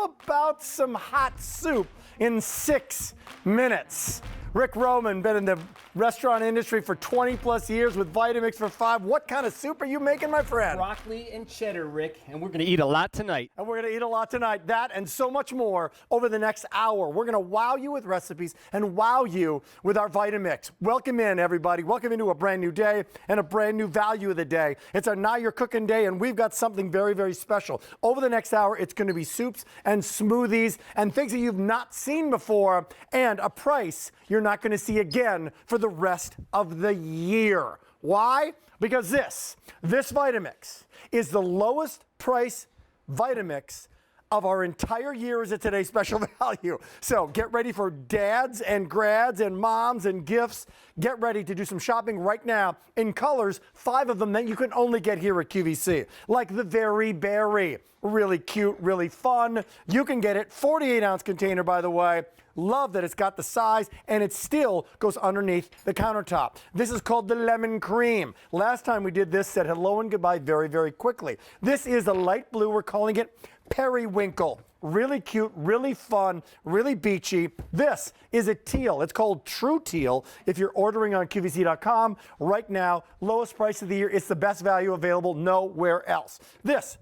how about some hot soup in 6 minutes? Rick Roman, been in the restaurant industry for 20 plus years with Vitamix for 5. What kind of soup are you making, my friend? Broccoli and cheddar, Rick, and we're gonna eat a lot tonight. And we're gonna eat a lot tonight. That and so much more over the next hour. We're gonna wow you with recipes and wow you with our Vitamix. Welcome in, everybody. Welcome into a brand new day and a brand new value of the day. It's our Now You're Cooking Day, and we've got something very, very special. Over the next hour, it's gonna be soups and smoothies and things that you've not seen before, and a price you're not gonna see again for the rest of the year. Why? Because this Vitamix is the lowest price Vitamix of our entire year as a Today's Special Value. So get ready for dads and grads and moms and gifts. Get ready to do some shopping right now in colors, 5 of them that you can only get here at QVC. Like the Very Berry, really cute, really fun. You can get it, 48-ounce container, by the way. Love that it's got the size and it still goes underneath the countertop. This is called the Lemon Cream. Last time we did this, said hello and goodbye very, very quickly. This is a light blue. We're calling it Periwinkle. Really cute, really fun, really beachy. This is a teal. It's called True Teal. If you're ordering on QVC.com right now, lowest price of the year. It's the best value available nowhere else. This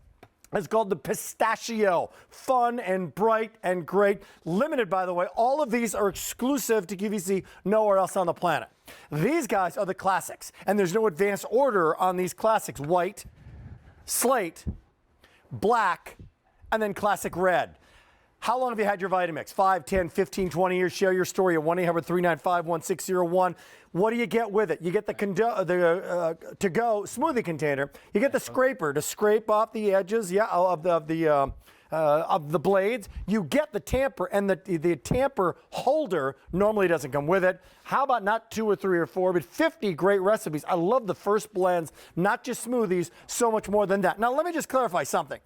it's called the Pistachio. Fun and bright and great. Limited, by the way. All of these are exclusive to QVC, nowhere else on the planet. These guys are the classics, and there's no advance order on these classics. White, slate, black, and then classic red. How long have you had your Vitamix? 5, 10, 15, 20 years? Share your story at 1-800-395-1601. What do you get with it? You get the to-go smoothie container. You get the scraper to scrape off the edges, of the blades. You get the tamper, and the tamper holder normally doesn't come with it. How about not 2 or 3 or 4, but 50 great recipes? I love the first blends, not just smoothies, so much more than that. Now, let me just clarify something.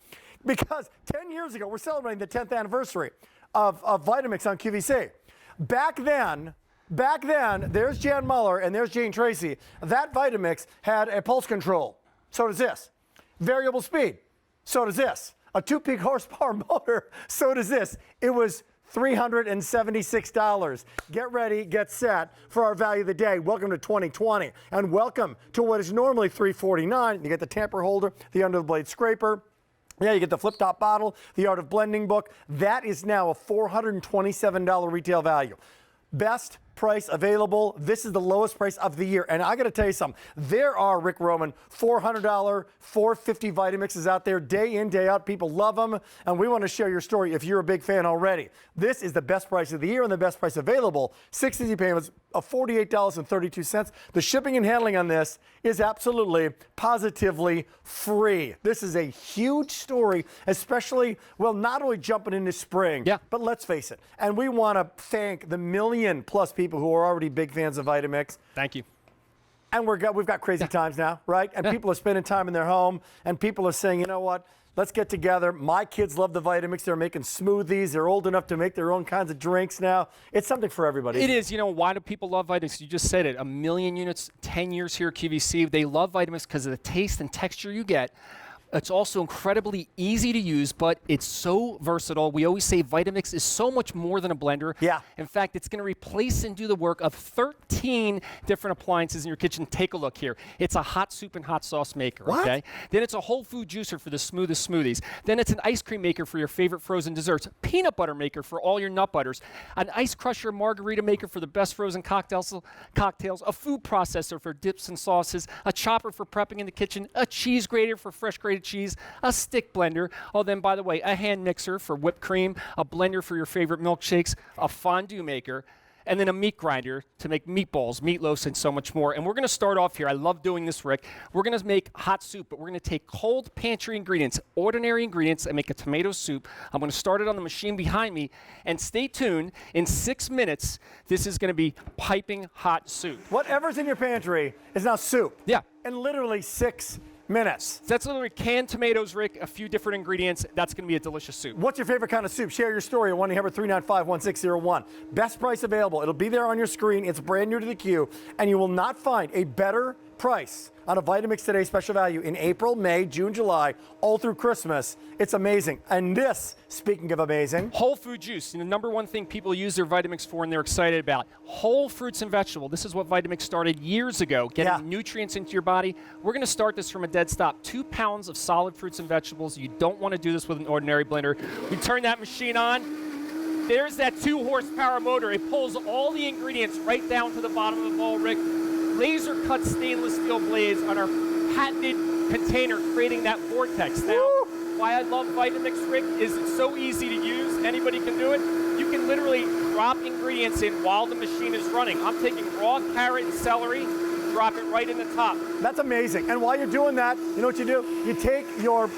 Because 10 years ago, we're celebrating the 10th anniversary of Vitamix on QVC. Back then, there's Jan Muller and there's Jane Tracy. That Vitamix had a pulse control. So does this. Variable speed. So does this. A 2-peak horsepower motor. So does this. It was $376. Get ready, get set for our value of the day. Welcome to 2020, and welcome to what is normally $349. You get the tamper holder, the under the blade scraper. Yeah, you get the flip-top bottle, the Art of Blending book. That is now a $427 retail value. Best price available. This is the lowest price of the year. And I got to tell you something. There are, Rick Roman, $400, $450 Vitamixes out there day in, day out. People love them. And we want to share your story if you're a big fan already. This is the best price of the year and the best price available. 6 easy payments of $48.32. The shipping and handling on this is absolutely, positively free. This is a huge story, especially, well, not only jumping into spring, but let's face it. And we want to thank the million-plus people who are already big fans of Vitamix. Thank you. And we've got crazy times now, right? And people are spending time in their home, and people are saying, you know what? Let's get together. My kids love the Vitamix. They're making smoothies. They're old enough to make their own kinds of drinks now. It's something for everybody. It is. You know, why do people love Vitamix? You just said it. 1 million units, 10 years here at QVC. They love Vitamix because of the taste and texture you get. It's also incredibly easy to use, but it's so versatile. We always say Vitamix is so much more than a blender. Yeah. In fact, it's going to replace and do the work of 13 different appliances in your kitchen. Take a look here. It's a hot soup and hot sauce maker. What? Okay. Then it's a whole food juicer for the smoothest smoothies. Then it's an ice cream maker for your favorite frozen desserts. Peanut butter maker for all your nut butters. An ice crusher margarita maker for the best frozen cocktails. A food processor for dips and sauces. A chopper for prepping in the kitchen. A cheese grater for fresh grated cheese, a stick blender. Oh, then by the way, a hand mixer for whipped cream, a blender for your favorite milkshakes, a fondue maker, and then a meat grinder to make meatballs, meatloafs, and so much more. And we're going to start off here. I love doing this, Rick. We're going to make hot soup, but we're going to take cold pantry ingredients, ordinary ingredients, and make a tomato soup. I'm going to start it on the machine behind me. And stay tuned. In 6 minutes, this is going to be piping hot soup. Whatever's in your pantry is now soup. Yeah. In literally 6 minutes. That's literally canned tomatoes, Rick, a few different ingredients. That's going to be a delicious soup. What's your favorite kind of soup? Share your story at 1-800-395-1601. Best price available. It'll be there on your screen. It's brand new to the queue, and you will not find a better price on a Vitamix Today special value in April, May, June, July, all through Christmas. It's amazing. And this, speaking of amazing, whole food juice, the number one thing people use their Vitamix for and they're excited about. Whole fruits and vegetable. This is what Vitamix started years ago, getting nutrients into your body. We're going to start this from a dead stop. 2 pounds of solid fruits and vegetables. You don't want to do this with an ordinary blender. We turn that machine on. There's that 2 horsepower motor. It pulls all the ingredients right down to the bottom of the bowl, Rick. Laser cut stainless steel blades on our patented container, creating that vortex. Now, why I love Vitamix, Rick, is it's so easy to use. Anybody can do it. You can literally drop ingredients in while the machine is running. I'm taking raw carrot and celery, drop it right in the top. That's amazing. And while you're doing that, you know what you do? You take your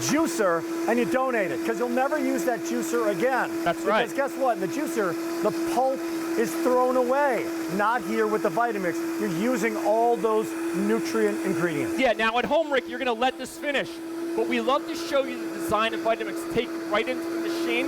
juicer and you donate it, because you'll never use that juicer again. That's right. Because guess what? In the juicer, the pulp is thrown away. Not here with the Vitamix. You're using all those nutrient ingredients. Yeah, now at home, Rick, you're going to let this finish. But we love to show you the design of Vitamix. Take it right into the machine.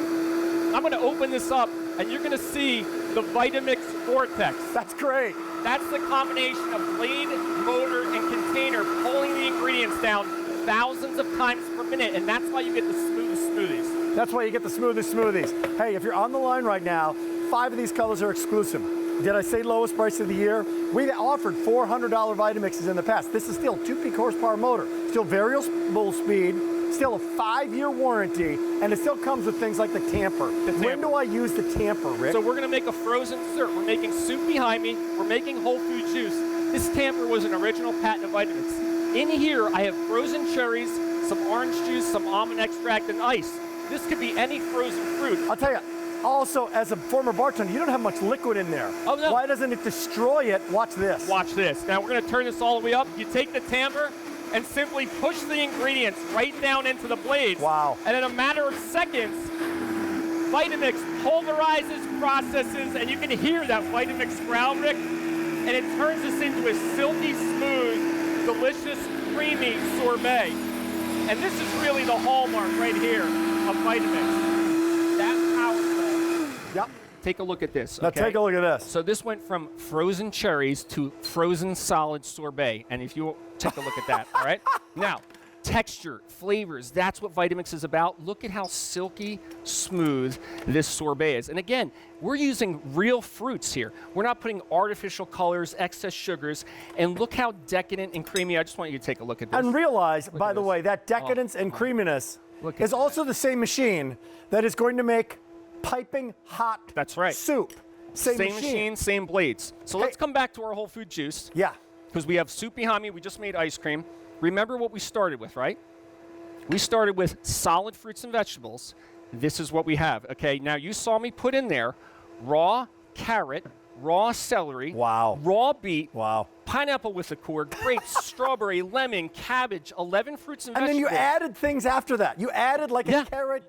I'm going to open this up, and you're going to see the Vitamix Vortex. That's great. That's the combination of blade, motor, and container pulling the ingredients down thousands of times per minute, and that's why you get the smoothest smoothies. That's why you get the smoothest smoothies. Hey, if you're on the line right now, 5 of these colors are exclusive. Did I say lowest price of the year? We've offered $400 Vitamixes in the past. This is still 2 peak horsepower motor, still variable speed, still a 5-year warranty, and it still comes with things like the tamper. When do I use the tamper, Rick? So we're going to make a frozen dessert. We're making soup behind me. We're making whole food juice. This tamper was an original patent of Vitamix. In here, I have frozen cherries, some orange juice, some almond extract, and ice. This could be any frozen fruit. I'll tell you, also, as a former bartender, you don't have much liquid in there. Oh, no. Why doesn't it destroy it? Watch this. Watch this. Now, we're going to turn this all the way up. You take the tamper and simply push the ingredients right down into the blades. Wow. And in a matter of seconds, Vitamix pulverizes, processes, and you can hear that Vitamix ground, Rick, and it turns this into a silky smooth, delicious, creamy sorbet. And this is really the hallmark right here of Vitamix. That powerful. Yep. Take a look at this. Now Okay? take a look at this. So this went from frozen cherries to frozen solid sorbet. And if you take a look at that, all right? Now, texture, flavors, that's what Vitamix is about. Look at how silky smooth this sorbet is. And again, we're using real fruits here. We're not putting artificial colors, excess sugars, and look how decadent and creamy. I just want you to take a look at this. And realize, by at the this. way, that decadence and creaminess Look at is also the same machine that is going to make piping hot That's right. soup. Same machine, same blades. So let's come back to our whole food juice. Yeah. Because we have soup behind me. We just made ice cream. Remember what we started with, right? We started with solid fruits and vegetables. This is what we have. Okay, now you saw me put in there raw carrot, raw celery, Wow. raw beet, Wow. pineapple with a core, grapes, strawberry, lemon, cabbage, 11 fruits and And then vegetables. you added things after that. You added like a carrot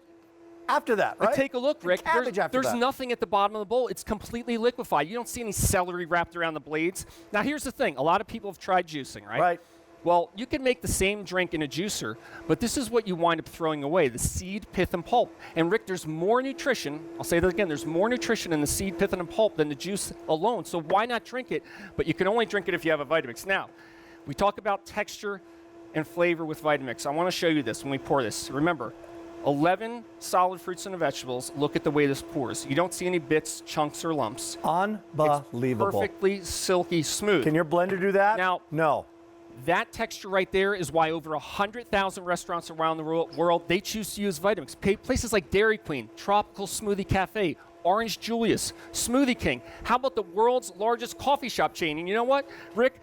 after that, right? But take a look, Rick. Cabbage after There's that. nothing at the bottom of the bowl. It's completely liquefied. You don't see any celery wrapped around the blades. Now, here's the thing. A lot of people have tried juicing, right? Right. Well, you can make the same drink in a juicer, but this is what you wind up throwing away, the seed, pith, and pulp. And Rick, there's more nutrition, I'll say that again, there's more nutrition in the seed, pith, and pulp than the juice alone. So why not drink it? But you can only drink it if you have a Vitamix. Now, we talk about texture and flavor with Vitamix. I want to show you this when we pour this. Remember, 11 solid fruits and vegetables. Look at the way this pours. You don't see any bits, chunks, or lumps. Unbelievable. It's perfectly silky smooth. Can your blender do that? Now- no. That texture right there is why over 100,000 restaurants around the world, they choose to use Vitamix. Places like Dairy Queen, Tropical Smoothie Cafe, Orange Julius, Smoothie King. How about the world's largest coffee shop chain? And you know what, Rick?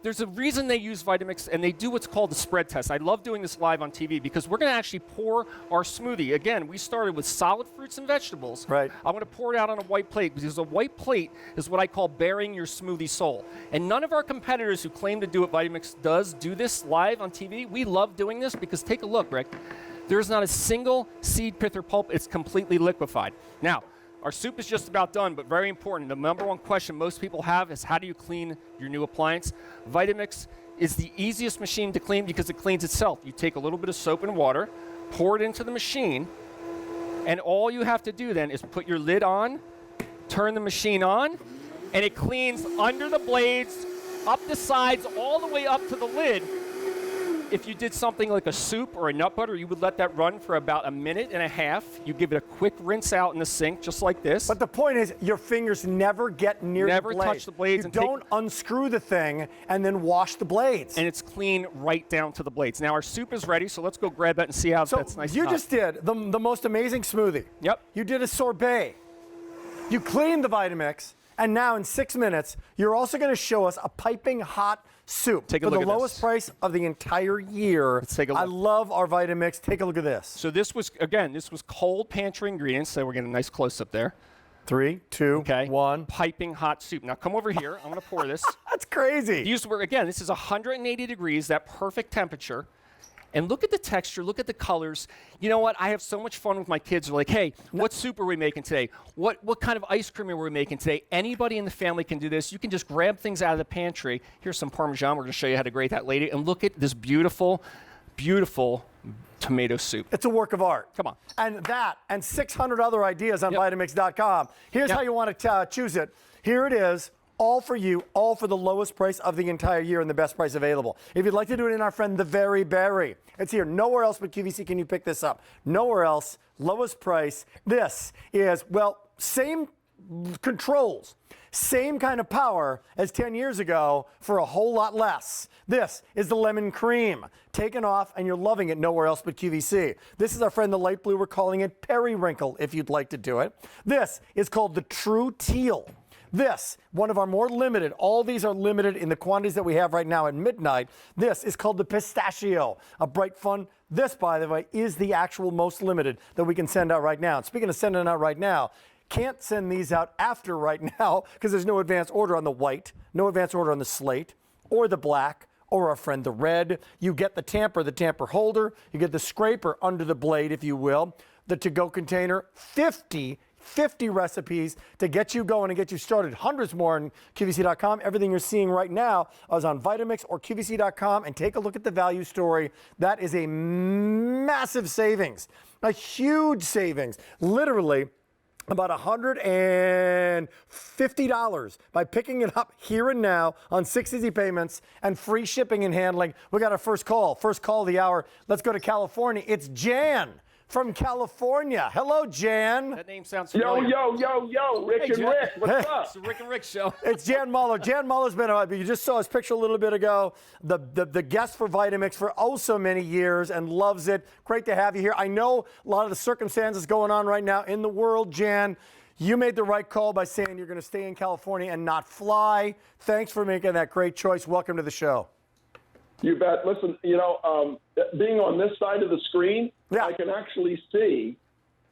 There's a reason they use Vitamix, and they do what's called the spread test. I love doing this live on TV because we're going to actually pour our smoothie. Again, we started with solid fruits and vegetables. Right. I'm going to pour it out on a white plate because a white plate is what I call bearing your smoothie soul. And none of our competitors who claim to do what Vitamix does do this live on TV. We love doing this because take a look, Rick. There's not a single seed, pith, or pulp. It's completely liquefied. Now, our soup is just about done, but very important. The number one question most people have is how do you clean your new appliance? Vitamix is the easiest machine to clean because it cleans itself. You take a little bit of soap and water, pour it into the machine, and all you have to do then is put your lid on, turn the machine on, and it cleans under the blades, up the sides, all the way up to the lid. If you did something like a soup or a nut butter, you would let that run for about 1.5 minutes. You give it a quick rinse out in the sink, just like this. But the point is, your fingers never get near the blades. Never touch the blades. You don't unscrew the thing and then wash the blades. And it's clean right down to the blades. Now our soup is ready, so let's go grab that and see how that's nice. You just did the most amazing smoothie. Yep. You did a sorbet. You cleaned the Vitamix, and now in 6 minutes, you're also going to show us a piping hot soup Take a for look the at lowest this. price of the entire year. Let's take a look. I love our Vitamix. Take a look at this. So this was, again, this was cold pantry ingredients, so we're getting a nice close-up there. 3, 2, Okay. 1. Piping hot soup. Now come over here. I'm going to pour this. That's crazy. These were, again, this is 180 degrees, that perfect temperature. And look at the texture, look at the colors. You know what? I have so much fun with my kids. They're like, hey, what soup are we making today? What kind of ice cream are we making today? Anybody in the family can do this. You can just grab things out of the pantry. Here's some Parmesan. We're going to show you how to grate that later. And look at this beautiful, beautiful tomato soup. It's a work of art. Come on. And that and 600 other ideas on Vitamix.com. Here's how you want to choose it. Here it is. All for you, all for the lowest price of the entire year and the best price available. If you'd like to do it in our friend The Very Berry, it's here. Nowhere else but QVC can you pick this up. Nowhere else, lowest price. This is, well, same controls, same kind of power as 10 years ago for a whole lot less. This is the lemon cream. Taken off, and you're loving it nowhere else but QVC. This is our friend the light blue. We're calling it periwinkle if you'd like to do it. This is called the true teal. This, one of our more limited, all these are limited in the quantities that we have right now at midnight. This is called the Pistachio, a bright fun. This, by the way, is the actual most limited that we can send out right now. And speaking of sending out right now, can't send these out after right now because there's no advance order on the white, no advance order on the slate, or the black, or our friend the red. You get the tamper holder, you get the scraper under the blade, if you will, the to-go container, 50 recipes to get you going and get you started. Hundreds more on QVC.com. Everything you're seeing right now is on Vitamix or QVC.com, and take a look at the value story. That is a massive savings, a huge savings. Literally about $150 by picking it up here and now on 6 easy payments and free shipping and handling. We got our first call of the hour. Let's go to California. It's Jan from California. Hello, Jan. That name sounds familiar. Yo, Rick and Rick, what's up? It's the Rick and Rick show. It's Jan Muller. Jan Muller's been, you just saw his picture a little bit ago, the guest for Vitamix for oh so many years and loves it. Great to have you here. I know a lot of the circumstances going on right now in the world, Jan. You made the right call by saying you're going to stay in California and not fly. Thanks for making that great choice. Welcome to the show. You bet. Listen, being on this side of the screen, I can actually see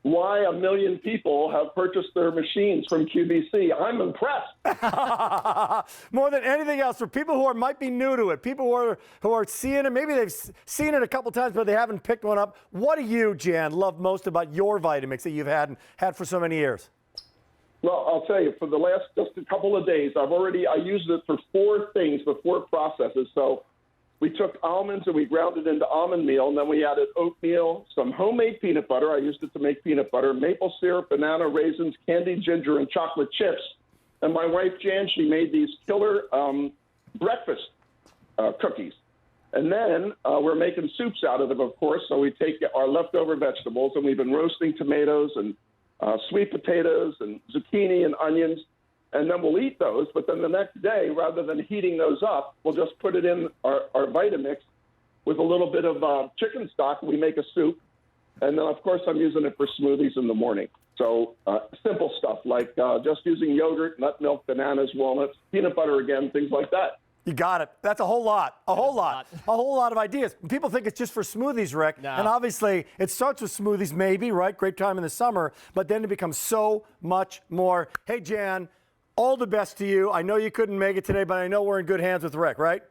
why 1 million people have purchased their machines from QVC. I'm impressed. More than anything else, for people who might be new to it, people who are seeing it, maybe they've seen it a couple times, but they haven't picked one up. What do you, Jan, love most about your Vitamix that you've had for so many years? Well, I'll tell you, for the last just a couple of days, I used it for 4 things, for 4 processes. So we took almonds and we ground it into almond meal, and then we added oatmeal, some homemade peanut butter. I used it to make peanut butter, maple syrup, banana, raisins, candied ginger, and chocolate chips. And my wife, Jan, she made these killer breakfast cookies. And then we're making soups out of them, of course. So we take our leftover vegetables, and we've been roasting tomatoes and sweet potatoes and zucchini and onions. And then we'll eat those, but then the next day, rather than heating those up, we'll just put it in our Vitamix with a little bit of chicken stock. We make a soup. And then, of course, I'm using it for smoothies in the morning. So simple stuff like just using yogurt, nut milk, bananas, walnuts, peanut butter again, things like that. You got it. That's a whole lot. A whole lot of ideas. People think it's just for smoothies, Rick. No. And obviously, it starts with smoothies, maybe, right? Great time in the summer. But then it becomes so much more. Hey, Jan, all the best to you. I know you couldn't make it today, but I know we're in good hands with Rick, right?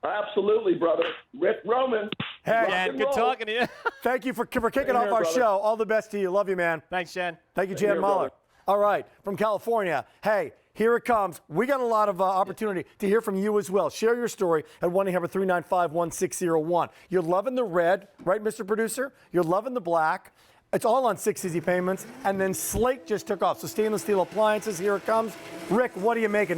Absolutely, brother. Rick Roman. Hey, Jan, good talking to you. Thank you for kicking off here, our brother. show. All the best to you. Love you, man. Thanks, Jan. Thank you, Same Jan here, Muller. brother. All right, from California. Hey, here it comes. We got a lot of opportunity to hear from you as well. Share your story at 1-800-395-1601. You're loving the red, right, Mr. Producer? You're loving the black. It's all on 6 easy payments. And then Slate just took off. So stainless steel appliances, here it comes. Rick, what are you making?